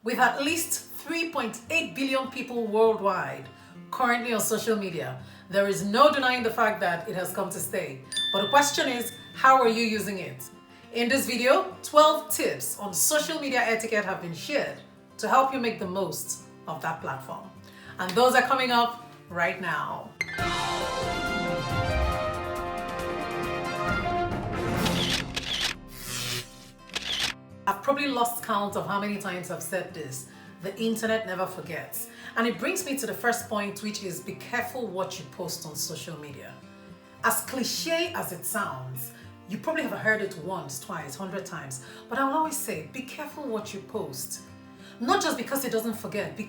With at least 3.8 billion people worldwide currently on social media, there is no denying the fact that it has come to stay. But the question is, how are you using it? In this video, 12 tips on social media etiquette have been shared to help you make the most of that platform. And those are coming up right now. I've probably lost count of how many times I've said this. The internet never forgets. And it brings me to the first point, which is be careful what you post on social media. As cliche as it sounds, you probably have heard it once, twice, 100 times, but I'll always say, be careful what you post. Not just because it doesn't forget,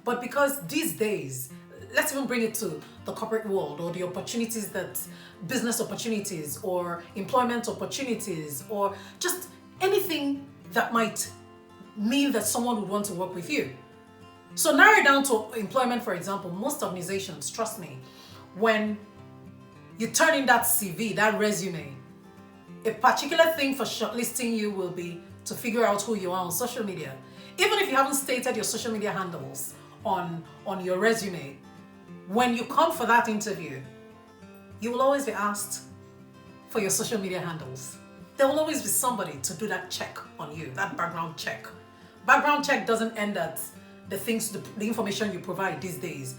but because these days, let's even bring it to the corporate world or the opportunities that, business opportunities or employment opportunities or just anything that might mean that someone would want to work with you. So narrow it down to employment, for example. Most organizations, trust me, when you turn in that CV, that resume, a particular thing for shortlisting you will be to figure out who you are on social media. Even if you haven't stated your social media handles on your resume, when you come for that interview, you will always be asked for your social media handles. There will always be somebody to do that check on you, that background check. Background check doesn't end at the information you provide these days.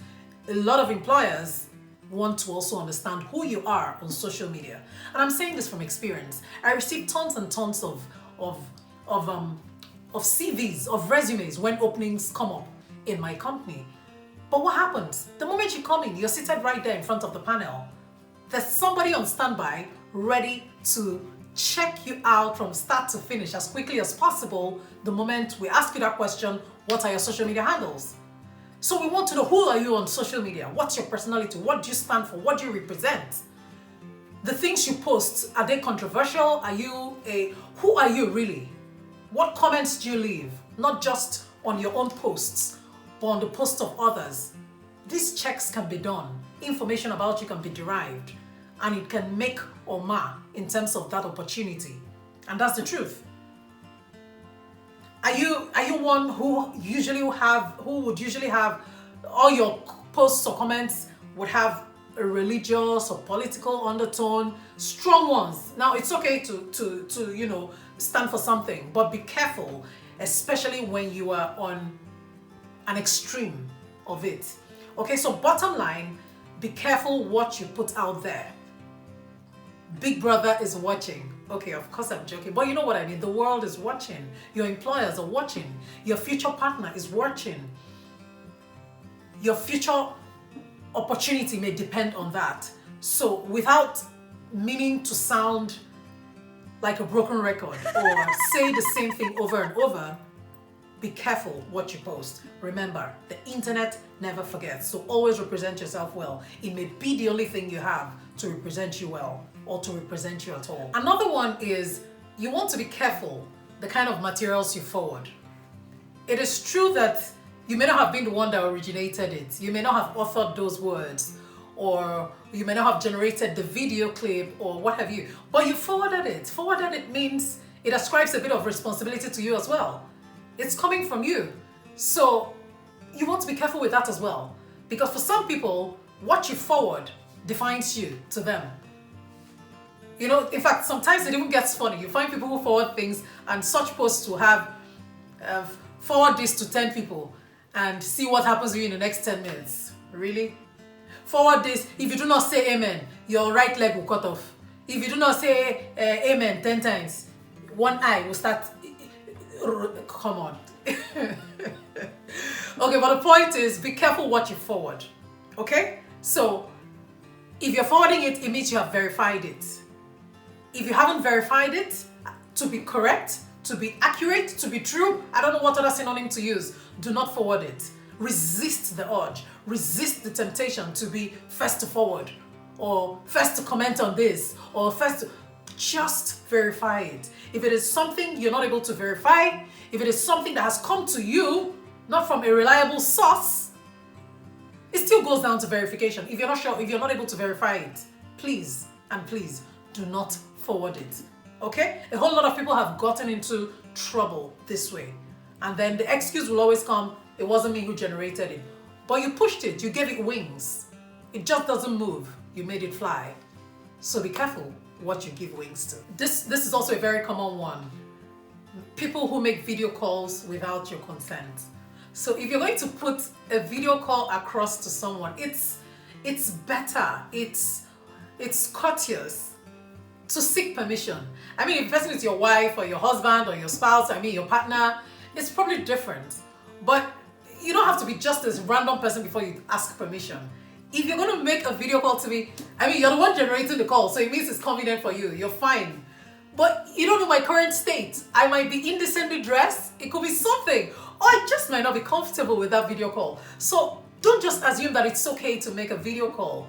A lot of employers want to also understand who you are on social media. And I'm saying this from experience. I receive tons and tons of CVs, of resumes when openings come up in my company. But what happens? The moment you come in, you're seated right there in front of the panel. There's somebody on standby ready to check you out from start to finish as quickly as possible. The moment we ask you that question, what are your social media handles? So we want to know, who are you on social media? What's your personality? What do you stand for? What do you represent? The things you post, are they controversial? Who are you really? What comments do you leave? Not just on your own posts, but on the posts of others. These checks can be done. Information about you can be derived, and it can make or mar in terms of that opportunity. And that's the truth. Are you one who would usually have all your posts or comments would have a religious or political undertone, strong ones? Now it's okay to stand for something, but be careful, especially when you are on an extreme of it. Okay, so bottom line, be careful what you put out there. Big Brother is watching. Okay, of course I'm joking, but you know what I mean. The world is watching. Your employers are watching. Your future partner is watching. Your future opportunity may depend on that. So without meaning to sound like a broken record or say the same thing over and over, be careful what you post. Remember, the internet never forgets, so always represent yourself well. It may be the only thing you have to represent you well or to represent you at all. Another one is you want to be careful the kind of materials you forward. It is true that you may not have been the one that originated it. You may not have authored those words, or you may not have generated the video clip or what have you, but you forwarded it. Forwarded it means it ascribes a bit of responsibility to you as well. It's coming from you. So you want to be careful with that as well. Because for some people, what you forward defines you to them. In fact, sometimes it even gets funny. You find people who forward things, and such posts will have forward this to 10 people and see what happens to you in the next 10 minutes. Really? Forward this. If you do not say amen, your right leg will cut off. If you do not say amen 10 times, one eye will start. Come on. Okay, but the point is, be careful what you forward. Okay? So if you're forwarding it, it means you have verified it. If you haven't verified it to be correct, to be accurate, to be true, I don't know what other synonym to use, do not forward it. Resist the urge. Resist the temptation to be first to forward, or first to comment on this, or just verify it. If it is something you're not able to verify, if it is something that has come to you, not from a reliable source, it still goes down to verification. If you're not sure, if you're not able to verify it, please do not forward it. Okay? A whole lot of people have gotten into trouble this way. And then the excuse will always come, it wasn't me who generated it. But you pushed it, you gave it wings. It just doesn't move, you made it fly. So be careful what you give wings to. This is also a very common one. People who make video calls without your consent. So if you're going to put a video call across to someone, it's better, it's courteous to seek permission. I mean, if the person is your wife or your husband or your spouse, I mean your partner, it's probably different. But you don't have to be just this random person before you ask permission. If you're going to make a video call to me, I mean, you're the one generating the call, so it means it's convenient for you. You're fine. But you don't know my current state. I might be indecently dressed. It could be something. Or I just might not be comfortable with that video call. So don't just assume that it's okay to make a video call.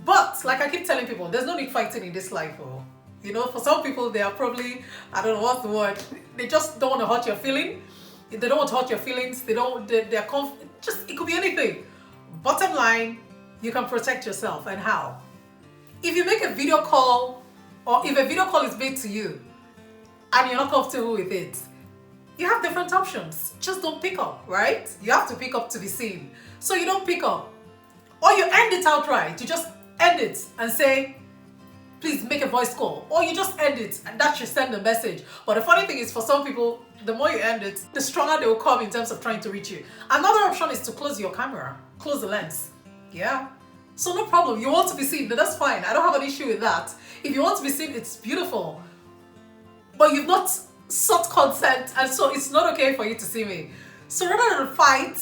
But like I keep telling people, there's no need fighting in this life. Oh. You know, for some people, they are probably, I don't know what's the word, they just don't want to hurt your feeling. They don't want to hurt your feelings. They're just, it could be anything. Bottom line, you can protect yourself. And how? If you make a video call, or if a video call is made to you and you're not comfortable with it, you have different options. Just don't pick up, right? You have to pick up to be seen. So you don't pick up. Or you end it outright. You just end it and say, please make a voice call. Or you just end it and that should send a message. But the funny thing is, for some people, the more you end it, the stronger they will come in terms of trying to reach you. Another option is to close your camera, close the lens. Yeah. So no problem. You want to be seen, then that's fine. I don't have an issue with that. If you want to be seen, it's beautiful. But you've not sought consent, and so it's not okay for you to see me. So rather than fight,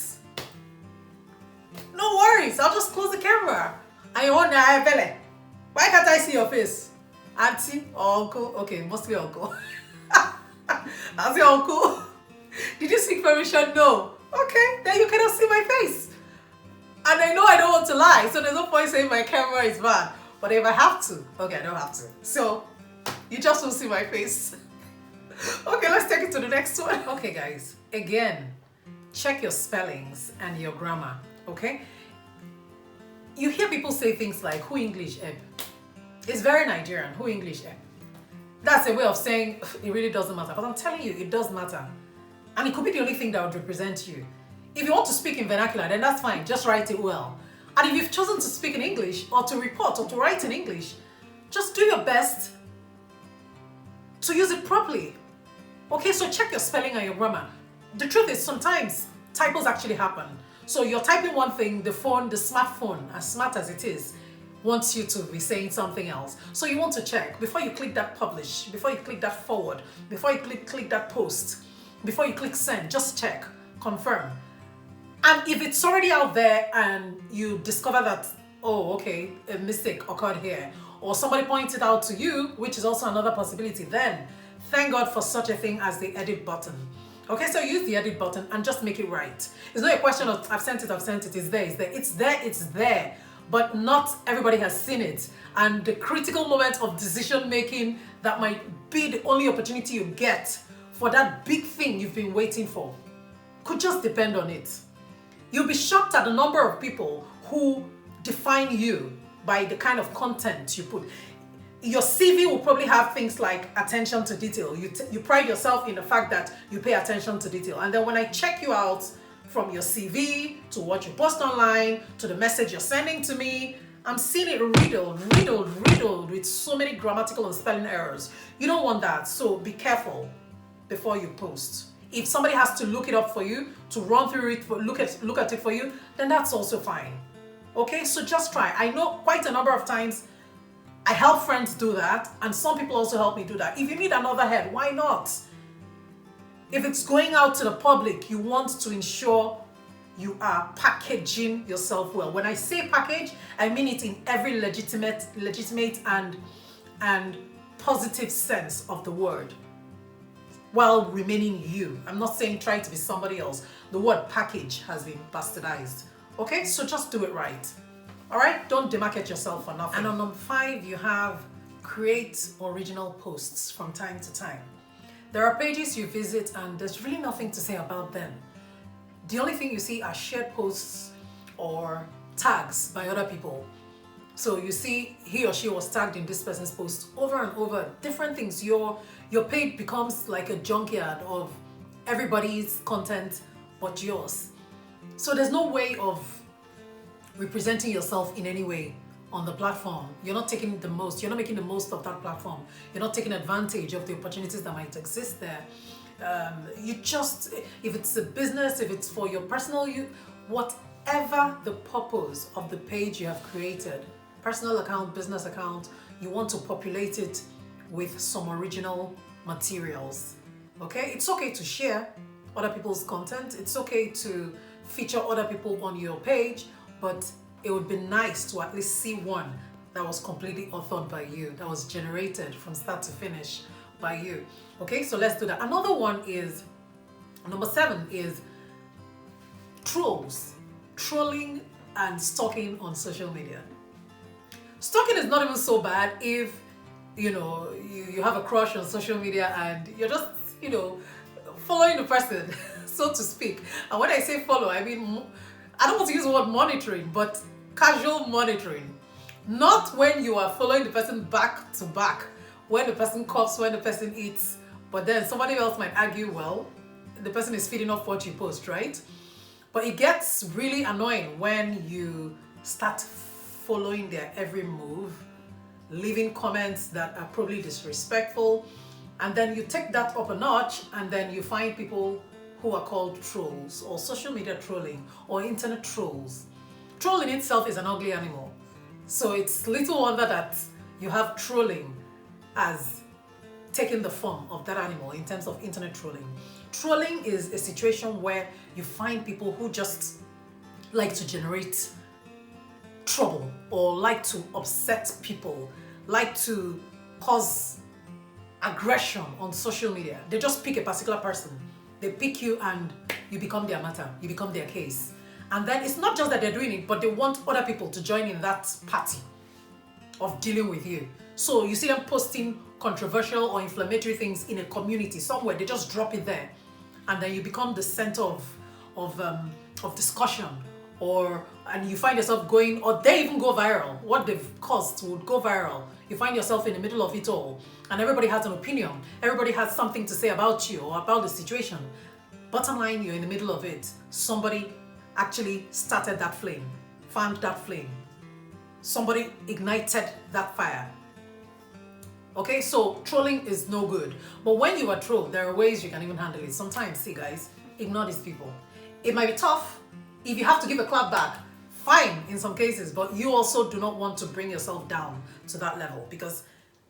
no worries. I'll just close the camera. And you wonder, Ebele, why can't I see your face? Auntie or uncle? Okay, mostly uncle. How's your uncle? Did you seek permission? No. Okay, then you cannot see my face. And I know I don't want to lie, so there's no point saying my camera is bad. But if I have to, okay, I don't have to. So, you just won't see my face. Okay, let's take it to the next one. Okay, guys, again, check your spellings and your grammar, okay? You hear people say things like, who English eb? It's very Nigerian, who English eb? That's a way of saying it really doesn't matter. But I'm telling you, it does matter. And it could be the only thing that would represent you. If you want to speak in vernacular, then that's fine. Just write it well. And if you've chosen to speak in English or to report or to write in English, just do your best to use it properly. Okay, so check your spelling and your grammar. The truth is sometimes typos actually happen. So you're typing one thing, the smartphone, as smart as it is, wants you to be saying something else. So you want to check before you click that publish, before you click that forward, before you click that post, before you click send, just check, confirm. And if it's already out there and you discover that, oh, okay, a mistake occurred here, or somebody pointed out to you, which is also another possibility, then thank God for such a thing as the edit button. Okay, so use the edit button and just make it right. It's not a question of I've sent it, it's there, it's there. But not everybody has seen it. And the critical moment of decision making that might be the only opportunity you get for that big thing you've been waiting for could just depend on it. You'll be shocked at the number of people who define you by the kind of content you put. Your CV will probably have things like attention to detail. You pride yourself in the fact that you pay attention to detail. And then when I check you out, from your CV to what you post online to the message you're sending to me, I'm seeing it riddled with so many grammatical and spelling errors. You don't want that, so be careful before you post. If somebody has to look it up for you, to run through it, look at it for you, then that's also fine. Okay, so just try. I know quite a number of times I help friends do that, and some people also help me do that. If you need another head, why not? If it's going out to the public, you want to ensure you are packaging yourself well. When I say package, I mean it in every legitimate and positive sense of the word, while remaining you. I'm not saying try to be somebody else. The word package has been bastardized. Okay, so just do it right. All right, don't demarcate yourself for nothing. And on number 5, you have create original posts from time to time. There are pages you visit and there's really nothing to say about them. The only thing you see are shared posts or tags by other people. So you see he or she was tagged in this person's post over and over, different things. Your page becomes like a junkyard of everybody's content but yours. So there's no way of representing yourself in any way on the platform. You're not taking the most, you're not making the most of that platform. You're not taking advantage of the opportunities that might exist there. You just, if it's a business, if it's for your personal use, whatever the purpose of the page you have created, personal account, business account, you want to populate it with some original materials. Okay? It's okay to share other people's content. It's okay to feature other people on your page, but it would be nice to at least see one that was completely authored by you, that was generated from start to finish by you. Okay, so let's do that. Another one is, number 7 is trolls. Trolling and stalking on social media. Stalking is not even so bad if, you know, you have a crush on social media and you're just, you know, following the person, so to speak. And when I say follow, I mean, I don't want to use the word monitoring, but casual monitoring. Not when you are following the person back to back, when the person coughs, when the person eats, but then somebody else might argue, well, the person is feeding off what you post, right? But it gets really annoying when you start following their every move, leaving comments that are probably disrespectful, and then you take that up a notch and then you find people who are called trolls or social media trolling or internet trolls. Trolling itself is an ugly animal. So it's little wonder that you have trolling as taking the form of that animal in terms of internet trolling. Trolling is a situation where you find people who just like to generate trouble or like to upset people, like to cause aggression on social media. They just pick a particular person. They pick you and you become their matter, you become their case. And then it's not just that they're doing it, but they want other people to join in that party of dealing with you. So you see them posting controversial or inflammatory things in a community somewhere, they just drop it there. And then you become the center of discussion, and you find yourself going, or they even go viral. What they've caused would go viral. You find yourself in the middle of it all, and everybody has an opinion. Everybody has something to say about you or about the situation. Bottom line, you're in the middle of it. Somebody actually started that flame, fanned that flame. Somebody ignited that fire. Okay, so trolling is no good. But when you are trolled, there are ways you can even handle it. Sometimes, see guys, ignore these people. It might be tough. If you have to give a clap back, fine in some cases, but you also do not want to bring yourself down to that level, because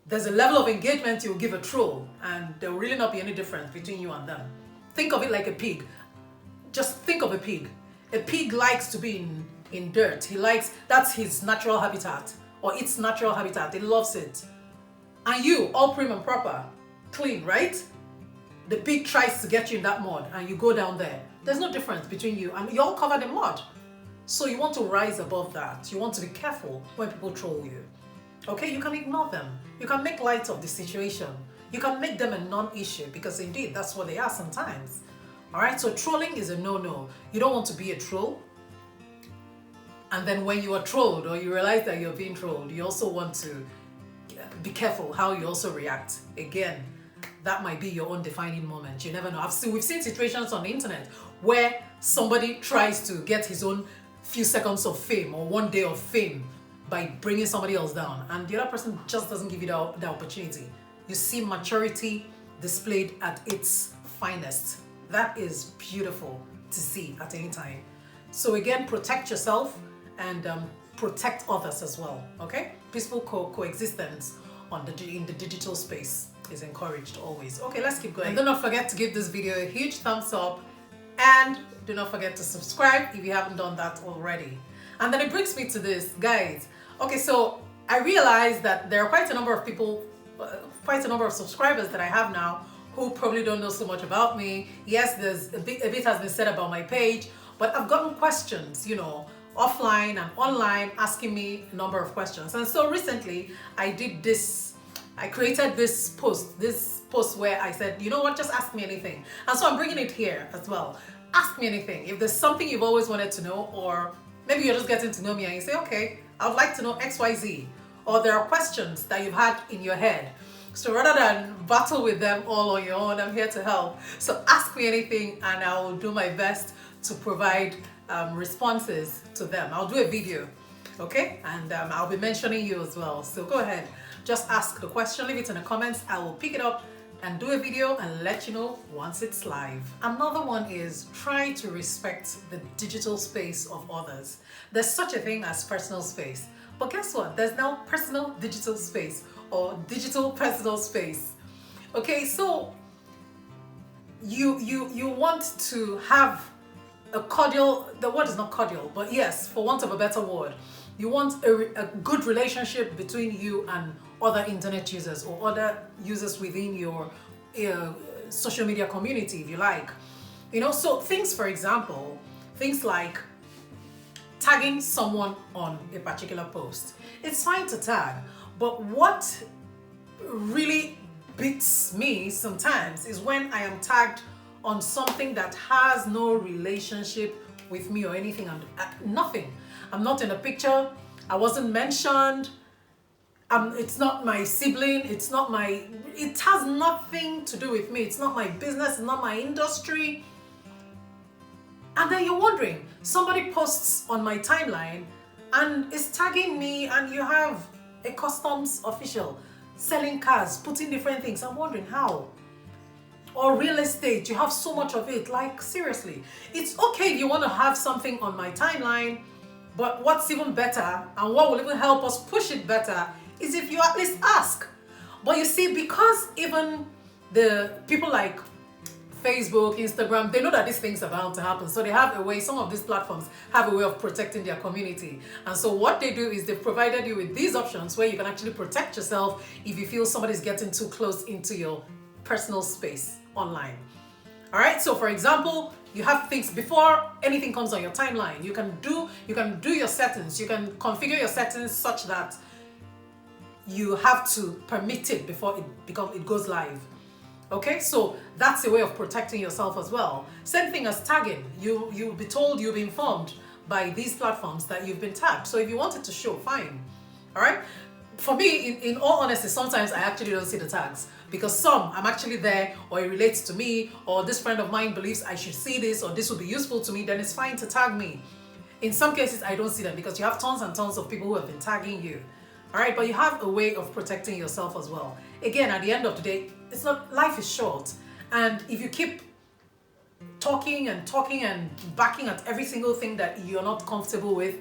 there's a level of engagement you'll give a troll and there will really not be any difference between you and them. Think of it like a pig. Just think of a pig. A pig likes to be in dirt. That's his natural habitat, or its natural habitat. It loves it. And you, all prim and proper, clean, right? The pig tries to get you in that mud and you go down there. There's no difference between you, and you're all covered in mud. So you want to rise above that. You want to be careful when people troll you. Okay, you can ignore them. You can make light of the situation. You can make them a non-issue, because indeed that's what they are sometimes. All right, so trolling is a no-no. You don't want to be a troll. And then when you are trolled or you realize that you're being trolled, you also want to be careful how you also react. Again, that might be your own defining moment. You never know. We've seen situations on the internet where somebody tries to get his own few seconds of fame or one day of fame by bringing somebody else down, and the other person just doesn't give you the opportunity. You see maturity displayed at its finest. That is beautiful to see at any time. So again, protect yourself and protect others as well. Okay, peaceful coexistence in the digital space is encouraged always. Okay, let's keep going. And do not forget to give this video a huge thumbs up, and do not forget to subscribe if you haven't done that already. And then it brings me to this, guys. Okay, so I realized that there are quite a number of people, quite a number of subscribers that I have now who probably don't know so much about me. Yes, there's a bit has been said about my page, but I've gotten questions, you know, offline and online, asking me a number of questions. And so recently I created this post where I said, you know what, just ask me anything. And so I'm bringing it here as well. Ask me anything. If there's something you've always wanted to know, or maybe you're just getting to know me and you say, okay, I would like to know XYZ, or there are questions that you've had in your head. So rather than battle with them all on your own, I'm here to help. So ask me anything and I will do my best to provide responses to them. I'll do a video, okay? And I'll be mentioning you as well. So go ahead, just ask the question, leave it in the comments. I will pick it up and do a video and let you know once it's live. Another one is try to respect the digital space of others. There's such a thing as personal space, but guess what? There's now personal digital space or digital personal space. Okay, so you want to have a cordial, the word is not cordial, but yes, for want of a better word, you want a good relationship between you and other internet users or other users within your social media community, if you like. You know, so things, for example, things like tagging someone on a particular post. It's fine to tag, but what really beats me sometimes is when I am tagged on something that has no relationship with me or anything, and nothing. I'm not in a picture, I wasn't mentioned, it's not my sibling, it has nothing to do with me, it's not my business, it's not my industry. And then you're wondering, somebody posts on my timeline and is tagging me, and you have a customs official selling cars, putting different things. I'm wondering how. Or real estate, you have so much of it. Like, seriously, it's okay if you want to have something on my timeline, but what's even better and what will even help us push it better is if you at least ask. But you see, because even the people like Facebook, Instagram, they know that these things are bound to happen. So they have a way, some of these platforms have a way of protecting their community. And so what they do is they've provided you with these options where you can actually protect yourself if you feel somebody's getting too close into your personal space online. All right, so for example, you have things before anything comes on your timeline. You can do your settings, you can configure your settings such that you have to permit it before it goes live. Okay, so that's a way of protecting yourself as well. Same thing as tagging. You'll be told, you'll be informed by these platforms that you've been tagged. So if you want it to show, fine. All right. For me, in all honesty, sometimes I actually don't see the tags because some I'm actually there, or it relates to me, or this friend of mine believes I should see this, or this will be useful to me, then it's fine to tag me. In some cases, I don't see them because you have tons and tons of people who have been tagging you. All right, but you have a way of protecting yourself as well. Again, at the end of the day, it's not, life is short. And if you keep talking and backing at every single thing that you're not comfortable with,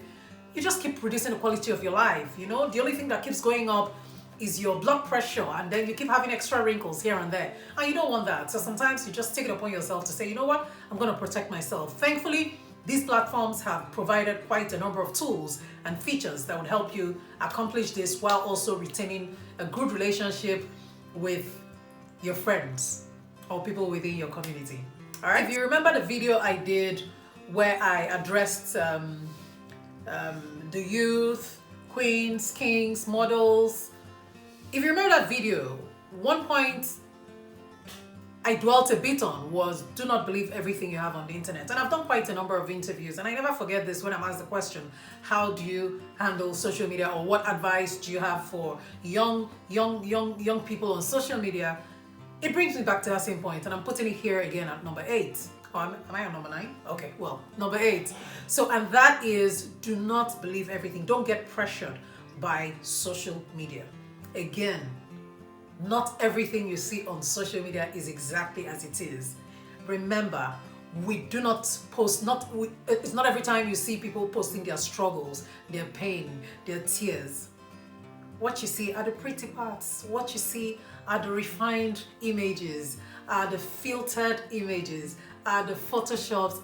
you just keep reducing the quality of your life. You know, the only thing that keeps going up is your blood pressure, and then you keep having extra wrinkles here and there. And you don't want that. So sometimes you just take it upon yourself to say, you know what, I'm going to protect myself. Thankfully, these platforms have provided quite a number of tools and features that would help you accomplish this while also retaining a good relationship with your friends or people within your community. All right. If you remember the video I did where I addressed the youth, queens, kings, models, if you remember that video, one point I dwelt a bit on was do not believe everything you have on the internet. And I've done quite a number of interviews, and I never forget this when I'm asked the question, how do you handle social media, or what advice do you have for young people on social media? It brings me back to that same point, and I'm putting it here again at number 8. Oh, am I on number 9? Okay, well, number 8. So, and that is, do not believe everything. Don't get pressured by social media. Again, not everything you see on social media is exactly as it is. Remember, we do not post, it's not every time you see people posting their struggles, their pain, their tears. What you see are the pretty parts. What you see are the refined images, are the filtered images, are the photoshops,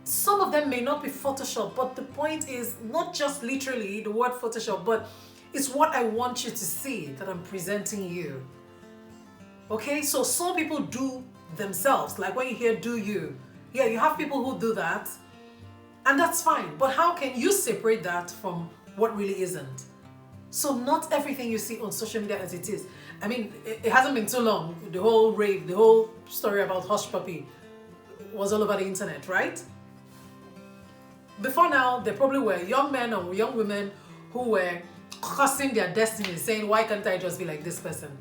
some of them may not be Photoshop, but the point is not just literally the word Photoshop, but it's what I want you to see that I'm presenting you. Okay, so some people do themselves, like when you hear do you, yeah, you have people who do that, and that's fine, but how can you separate that from what really isn't? So not everything you see on social media as it is. I mean, it hasn't been too long, the whole rave, the whole story about Hush Puppy was all over the internet, right? Before now, there probably were young men or young women who were cursing their destiny, saying, why can't I just be like this person?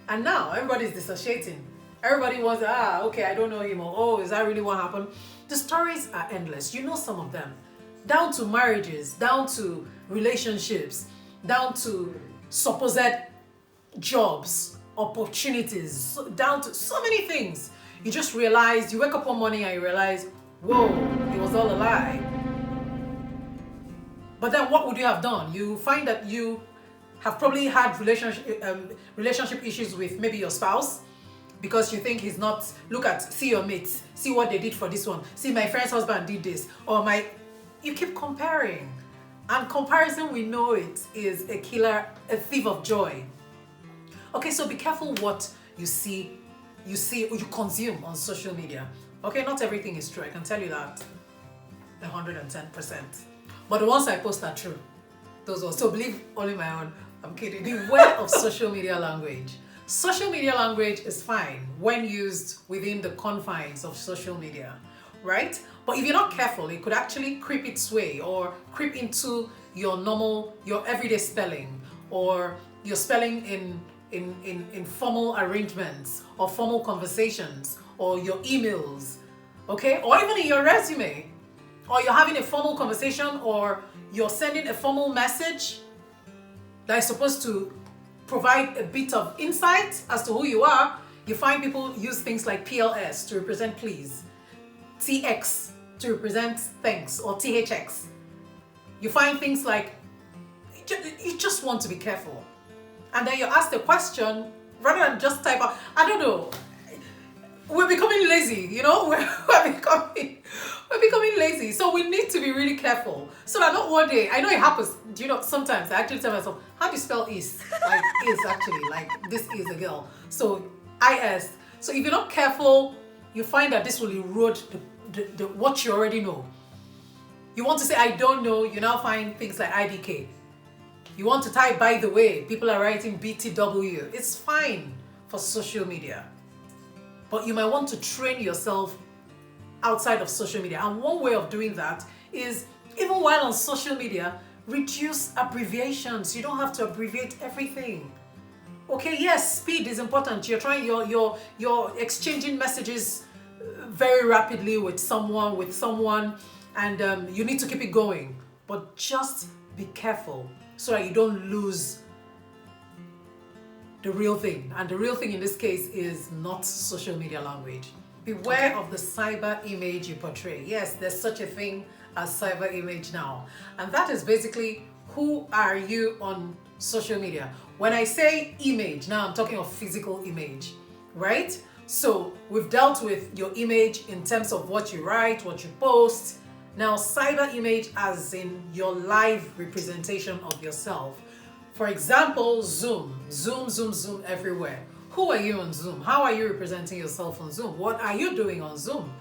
And now everybody's dissociating. Everybody wants, okay, I don't know him, or oh, is that really what happened? The stories are endless. You know some of them. Down to marriages, down to relationships, down to supposed jobs, opportunities, down to so many things. You just realize, you wake up one morning and you realize, whoa, it was all a lie. But then what would you have done? You find that you have probably had relationship issues with maybe your spouse, because you think he's not, see your mates, see what they did for this one, see my friend's husband did this, or you keep comparing. And comparison, we know it is a killer, a thief of joy. Okay, so be careful what you see, or you consume on social media. Okay, not everything is true, I can tell you that 110%. But the ones I post are true. Those ones, so believe only my own. I'm kidding. Beware of social media language. Social media language is fine when used within the confines of social media, right? But if you're not careful, it could actually creep its way or creep into your everyday spelling, or your spelling in formal arrangements or formal conversations, or your emails, okay? Or even in your resume, or you're having a formal conversation, or you're sending a formal message that is supposed to provide a bit of insight as to who you are. You find people use things like PLS to represent please, TX to represent thanks, or THX. You find things like, you just want to be careful. And then you ask the question, rather than just type out, I don't know, we're becoming lazy, you know, we're becoming lazy. So we need to be really careful, so that not one day, I know it happens, do you know, sometimes I actually tell myself, how do you spell is? Like is actually, like this is a girl. So IS. So if you're not careful, you find that this will erode the what you already know. You want to say I don't know, you now find things like IDK. You want to type by the way, people are writing BTW. It's fine for social media, but you might want to train yourself outside of social media. And one way of doing that is, even while on social media, reduce abbreviations. You don't have to abbreviate everything. Okay, yes, speed is important. You're trying, you're exchanging messages very rapidly with someone, and you need to keep it going. But just be careful so that you don't lose the real thing. And the real thing in this case is not social media language. Beware of the cyber image you portray. Yes, there's such a thing as cyber image now. And that is basically, who are you on social media? When I say image, now I'm talking of physical image, right? So we've dealt with your image in terms of what you write, what you post. Now cyber image as in your live representation of yourself. For example, Zoom everywhere. Who are you on Zoom? How are you representing yourself on Zoom? What are you doing on Zoom?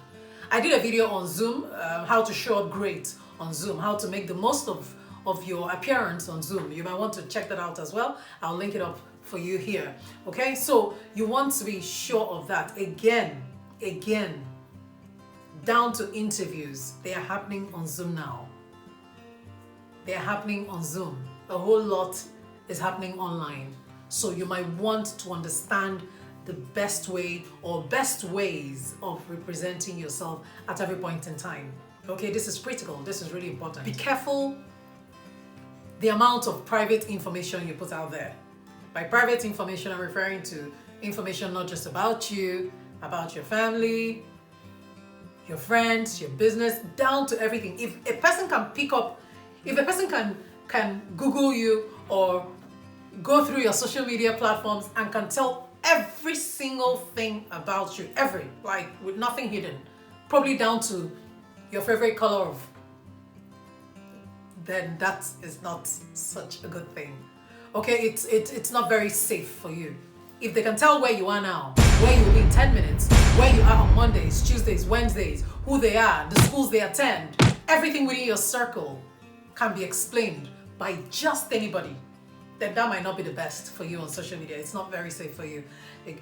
I did a video on Zoom, how to show up great on Zoom, how to make the most of your appearance on Zoom. You might want to check that out as well. I'll link it up for you here. Okay, so you want to be sure of that. Again, down to interviews. They are happening on Zoom now. They are happening on Zoom. A whole lot is happening online. So you might want to understand the best way or best ways of representing yourself at every point in time. Okay, this is critical. This is really important. Be careful the amount of private information you put out there. By private information, I'm referring to information not just about you, about your family, your friends, your business, down to everything. If a person can Google you or go through your social media platforms and can tell every single thing about you, with nothing hidden, probably down to your favorite color then that is not such a good thing. Okay, it's not very safe for you. If they can tell where you are now, where you will be in 10 minutes, where you are on Mondays, Tuesdays, Wednesdays, who they are, the schools they attend, everything within your circle can be explained by just anybody, then that might not be the best for you on social media. It's not very safe for you.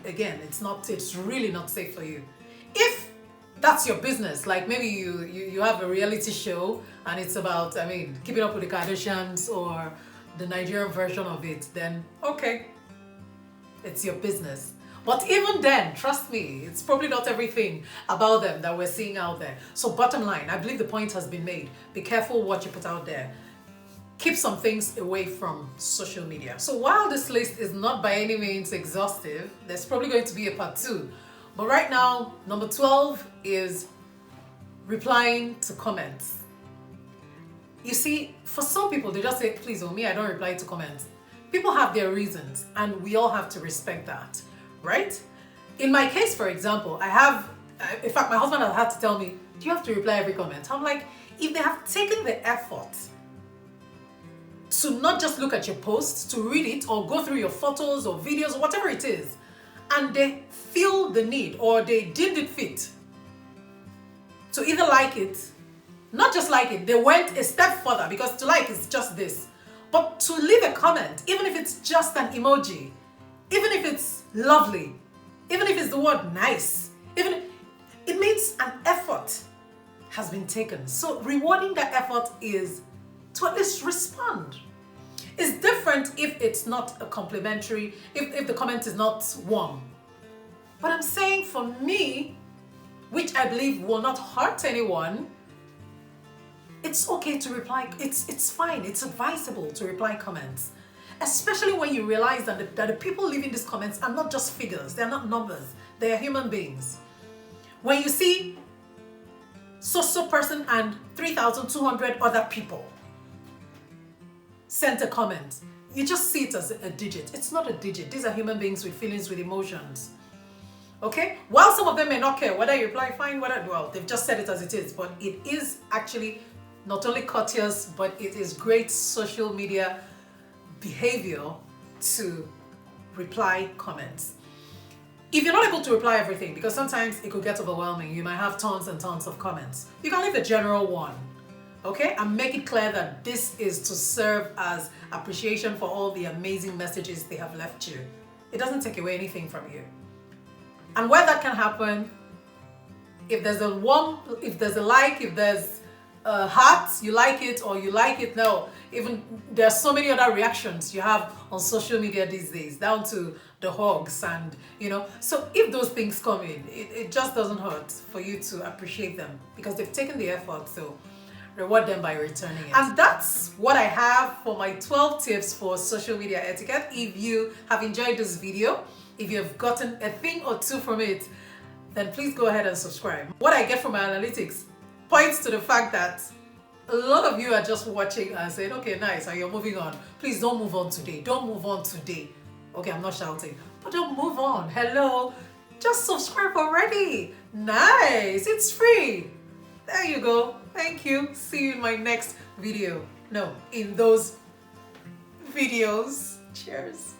Again, it's really not safe for you. If that's your business, like maybe you have a reality show and it's about, keeping up with the Kardashians or the Nigerian version of it, then okay, It's your business. But even then, trust me, it's probably not everything about them that we're seeing out there. So bottom line, I believe the point has been made. Be careful what you put out there. Keep some things away from social media. So while this list is not by any means exhaustive, there's probably going to be a part 2. But right now, number 12 is replying to comments. You see, for some people, they just say, please, me, I don't reply to comments. People have their reasons, and we all have to respect that, right? In my case, for example, in fact, my husband has had to tell me, do you have to reply every comment? I'm like, if they have taken the effort to not just look at your posts, to read it, or go through your photos or videos, or whatever it is, and they feel the need, or they deemed it fit to either like it, not just like it, they went a step further, because to like is just this. But to leave a comment, even if it's just an emoji, even if it's lovely, even if it's the word nice, even it means an effort has been taken. So rewarding that effort is to at least respond. It's different if it's not a complimentary, if the comment is not warm. But I'm saying for me, which I believe will not hurt anyone, it's okay to reply. It's fine. It's advisable to reply comments. Especially when you realize that the people leaving these comments are not just figures. They're not numbers. They are human beings. When you see so person and 3,200 other people sent a comment, you just see it as a digit. It's not a digit. These are human beings with feelings, with emotions. Okay? While some of them may not care whether you reply, fine, well, they've just said it as it is, but it is actually not only courteous, but it is great social media behavior to reply comments. If you're not able to reply everything, because sometimes it could get overwhelming, you might have tons and tons of comments, you can leave a general one, okay? And make it clear that this is to serve as appreciation for all the amazing messages they have left you. It doesn't take away anything from you. And where that can happen, if there's a like, if there's a heart, you like it, or you like it now. Even there's so many other reactions you have on social media these days, down to the hugs and, So if those things come in, it just doesn't hurt for you to appreciate them, because they've taken the effort, so reward them by returning it. And that's what I have for my 12 tips for social media etiquette. If you have enjoyed this video, if you've gotten a thing or two from it, then please go ahead and subscribe. What I get from my analytics points to the fact that a lot of you are just watching and saying, okay, nice, and you're moving on. Please don't move on today. Don't move on today. Okay, I'm not shouting, but don't move on. Hello, just subscribe already. Nice, it's free. There you go. Thank you. See you in my next video. No, in those videos. Cheers.